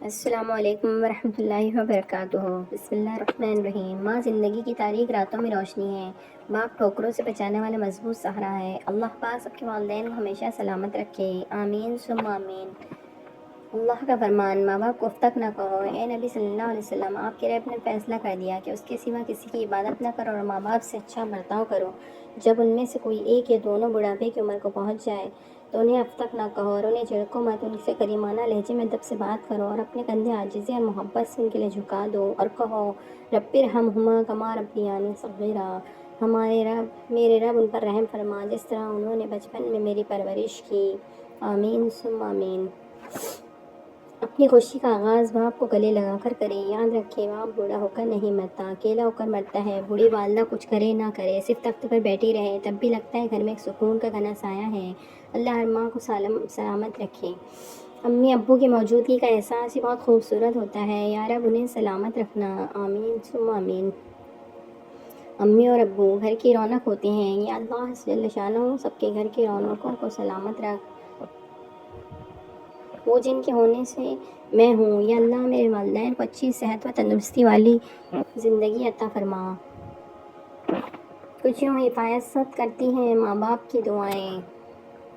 السلام علیکم ورحمۃ اللہ وبرکاتہ۔ بسم اللہ الرحمن الرحیم۔ ماں زندگی کی تاریک راتوں میں روشنی ہے، باپ ٹھوکروں سے بچانے والا مضبوط سہارا ہے۔ اللہ پاک سب کے والدین کو ہمیشہ سلامت رکھے، آمین ثم آمین۔ اللہ کا فرمان، ماں باپ کو اف تک نہ کہو۔ اے نبی صلی اللہ علیہ وسلم، آپ کے رب نے فیصلہ کر دیا کہ اس کے سوا کسی کی عبادت نہ کرو اور ماں باپ سے اچھا برتاؤ کرو۔ جب ان میں سے کوئی ایک یا دونوں بڑھاپے کی عمر کو پہنچ جائے تو انہیں اب تک نہ کہو اور انہیں جھڑکو مت، ان سے کریمانہ لہجے میں ادب سے بات کرو اور اپنے کندھے عاجزی اور محبت سے ان کے لیے جھکا دو اور کہو رب ارحمہما کما ربیانی صغیرا، میرے رب ان پر رحم فرما جس طرح انہوں نے بچپن میں میری پرورش کی، آمین ثم آمین۔ اپنی خوشی کا آغاز باپ کو گلے لگا کر کریں۔ یاد رکھیں، باپ بوڑھا ہو کر نہیں مرتا، اکیلا ہو کر مرتا ہے۔ بوڑھی والدہ کچھ کرے نہ کرے، صرف تخت پر بیٹھی رہے، تب بھی لگتا ہے گھر میں ایک سکون کا گھنا سایہ ہے۔ اللہ ہر ماں کو سلامت رکھے۔ امی ابو کی موجودگی کا احساس ہی بہت خوبصورت ہوتا ہے، یا رب انہیں سلامت رکھنا، آمین ثم آمین۔ امی اور ابو گھر کی رونق ہوتے ہیں، یا اللہ جل شانہ سب کے گھر کی رونقوں کو سلامت رکھ۔ وہ جن کے ہونے سے میں ہوں، یا اللہ میرے والدین کو اچھی صحت و تندرستی والی زندگی عطا فرما۔ کچھ یوں حفاظت کرتی ہیں ماں باپ کی دعائیں۔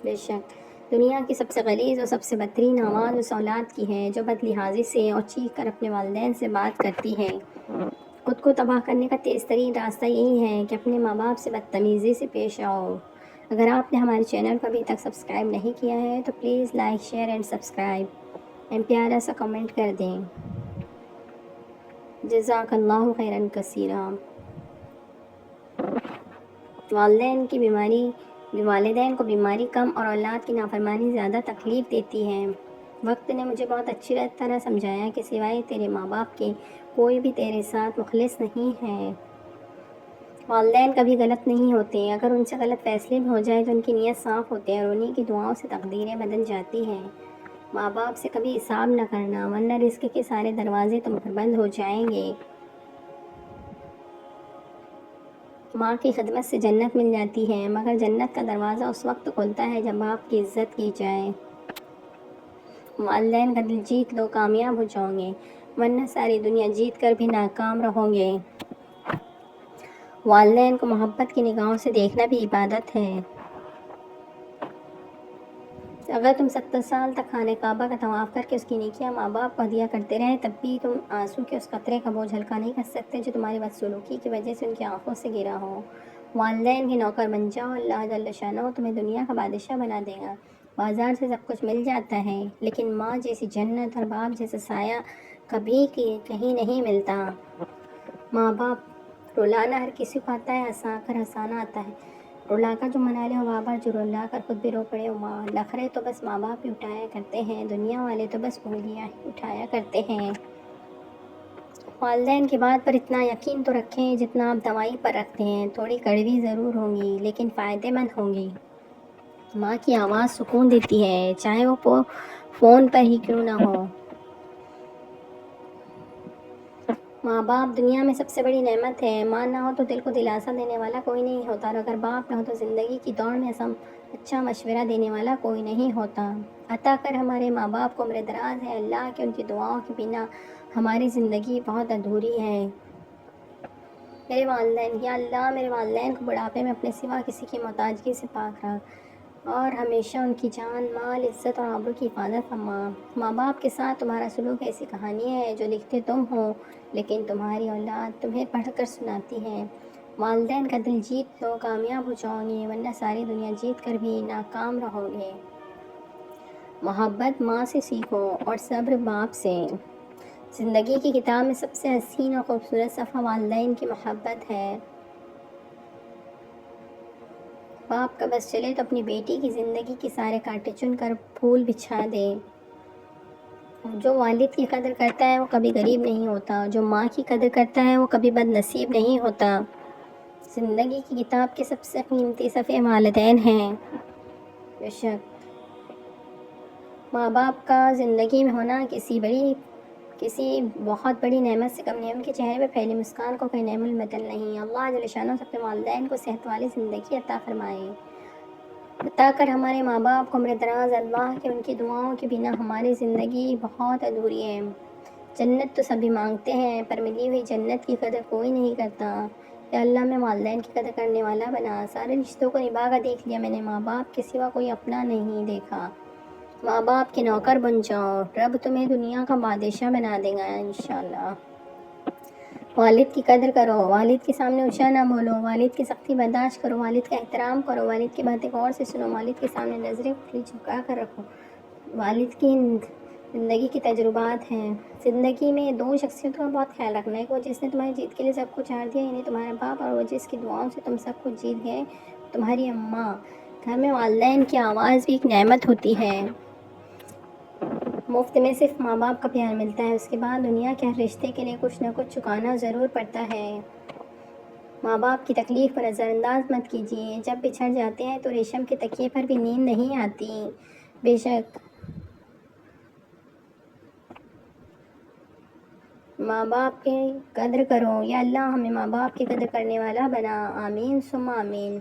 بے شک دنیا کی سب سے غلیظ اور سب سے بدترین آواز اس اولاد کی ہے جو بد لحاظی سے اور چیخ کر اپنے والدین سے بات کرتی ہے۔ خود کو تباہ کرنے کا تیز ترین راستہ یہی ہے کہ اپنے ماں باپ سے بدتمیزی سے پیش آؤ۔ اگر آپ نے ہمارے چینل کو ابھی تک سبسکرائب نہیں کیا ہے تو please like share and subscribe and پیارا سا کمنٹ کر دیں۔ جزاک اللہ خیرا کثیرا۔ والدین کو بیماری کم اور اولاد کی نافرمانی زیادہ تکلیف دیتی ہے۔ وقت نے مجھے بہت اچھی طرح سمجھایا کہ سوائے تیرے ماں باپ کے کوئی بھی تیرے ساتھ مخلص نہیں ہے۔ والدین کبھی غلط نہیں ہوتے، اگر ان سے غلط فیصلے بھی ہو جائے تو ان کی نیت صاف ہوتی ہے اور انہی کی دعاؤں سے تقدیریں بدل جاتی ہیں۔ ماں باپ سے کبھی حساب نہ کرنا، ورنہ رزق کے سارے دروازے تم پر بند ہو جائیں گے۔ ماں کی خدمت سے جنت مل جاتی ہے، مگر جنت کا دروازہ اس وقت کھلتا ہے جب باپ کی عزت کی جائے۔ والدین کا دل جیت لو، کامیاب ہو جاؤ گے، ورنہ ساری دنیا جیت کر بھی ناکام رہو گے۔ والدین کو محبت کی نگاہوں سے دیکھنا بھی عبادت ہے۔ اگر تم 70 سال تک خانہ کعبہ کا طواف کر کے اس کی نیکیاں ماں باپ کو ہدیہ کرتے رہے، تب بھی تم آنسو کے اس قطرے کا بوجھ ہلکا نہیں کر سکتے جو تمہاری بدسلوکی کی وجہ سے ان کی آنکھوں سے گرا ہو۔ والدین کے نوکر بن جاؤ، اللہ جل شانہ تمہیں دنیا کا بادشاہ بنا دے گا۔ بازار سے سب کچھ مل جاتا ہے، لیکن ماں جیسی جنت اور باپ جیسا سایہ کبھی کہیں نہیں ملتا۔ ماں باپ رلانا ہر کسی کو آتا ہے، ہنسا کر ہنسانا آتا ہے۔ رلا کر جو منا لے وہ بابا، جو رلا کر خود بھی رو پڑے وہ ماں۔ لخرے تو بس ماں باپ ہی اٹھایا کرتے ہیں، دنیا والے تو بس انگلیاں ہی اٹھایا کرتے ہیں۔ والدین کی بات پر اتنا یقین تو رکھیں جتنا آپ دوائی پر رکھتے ہیں، تھوڑی کڑوی ضرور ہوں گی لیکن فائدے مند ہوں گی۔ ماں کی آواز سکون دیتی ہے، چاہے وہ فون پر ہی کیوں نہ ہو۔ ماں باپ دنیا میں سب سے بڑی نعمت ہے، ماں نہ ہو تو دل کو دلاسا دینے والا کوئی نہیں ہوتا، اور اگر باپ نہ ہو تو زندگی کی دوڑ میں اچھا مشورہ دینے والا کوئی نہیں ہوتا۔ عطا کر ہمارے ماں باپ کو عمر دراز ہے اللہ، کہ ان کی دعاؤں کے بنا ہماری زندگی بہت ادھوری ہے۔ میرے والدین، یا اللہ میرے والدین کو بڑھاپے میں اپنے سوا کسی کی محتاجگی سے پاک رکھ اور ہمیشہ ان کی جان مال عزت اور آبرو کی حفاظت فرما۔ ماں باپ کے ساتھ تمہارا سلوک ایسی کہانی ہے جو لکھتے تم ہو لیکن تمہاری اولاد تمہیں پڑھ کر سناتی ہے۔ والدین کا دل جیت لو، کامیاب ہو جاؤ گے، ورنہ ساری دنیا جیت کر بھی ناکام رہو گے۔ محبت ماں سے سیکھو اور صبر باپ سے۔ زندگی کی کتاب میں سب سے حسین اور خوبصورت صفحہ والدین کی محبت ہے۔ باپ کا بس چلے تو اپنی بیٹی کی زندگی کے سارے کانٹے چن کر پھول بچھا دے۔ جو والد کی قدر کرتا ہے وہ کبھی غریب نہیں ہوتا، جو ماں کی قدر کرتا ہے وہ کبھی بد نصیب نہیں ہوتا۔ زندگی کی کتاب کے سب سے قیمتی صفحے والدین ہیں۔ بے شک ماں باپ کا زندگی میں ہونا کسی بہت بڑی نعمت سے کم نہیں، ان کے چہرے پہ پھیلی مسکان کو کوئی نعم البدل نہیں۔ اللہ جل شانہ سب کے والدین کو صحت والی زندگی عطا فرمائے۔ عطا کر ہمارے ماں باپ کو عمر دراز اللہ کہ ان کی دعاؤں کے بنا ہماری زندگی بہت ادھوری ہے۔ جنت تو سبھی مانگتے ہیں پر ملی ہوئی جنت کی قدر کوئی نہیں کرتا۔ یا اللہ میں والدین کی قدر کرنے والا بنا، سارے رشتوں کو نبھا کر دیکھ لیا میں نے، ماں باپ کے سوا کوئی اپنا نہیں دیکھا۔ ماں باپ کے نوکر بن جاؤ، رب تمہیں دنیا کا بادشاہ بنا دے گا انشاءاللہ۔ والد کی قدر کرو، والد کے سامنے اونچا نہ بولو، والد کی سختی برداشت کرو، والد کا احترام کرو، والد کی باتیں غور سے سنو، والد کے سامنے نظریں کھلی جھکا کر رکھو۔ والد کی زندگی کے تجربات ہیں۔ زندگی میں دو شخصیتوں کا بہت خیال رکھنا ہے، ایک وہ جس نے تمہاری جیت کے لیے سب کچھ ہار دیا یعنی تمہارا باپ، اور وہ جس کی دعاؤں سے تم سب کچھ جیت گئے تمہاری اماں۔ گھر میں والدین کی آواز بھی ایک نعمت ہوتی ہے۔ مفت میں صرف ماں باپ کا پیار ملتا ہے، اس کے بعد دنیا کے ہر رشتے کے لیے کچھ نہ کچھ چکانا ضرور پڑتا ہے۔ ماں باپ کی تکلیف کو نظر انداز مت کیجیے، جب بچھڑ جاتے ہیں تو ریشم کے تکیے پر بھی نیند نہیں آتی۔ بے شک ماں باپ کی قدر کرو، یا اللہ ہمیں ماں باپ کی قدر کرنے والا بنا، آمین ثم آمین۔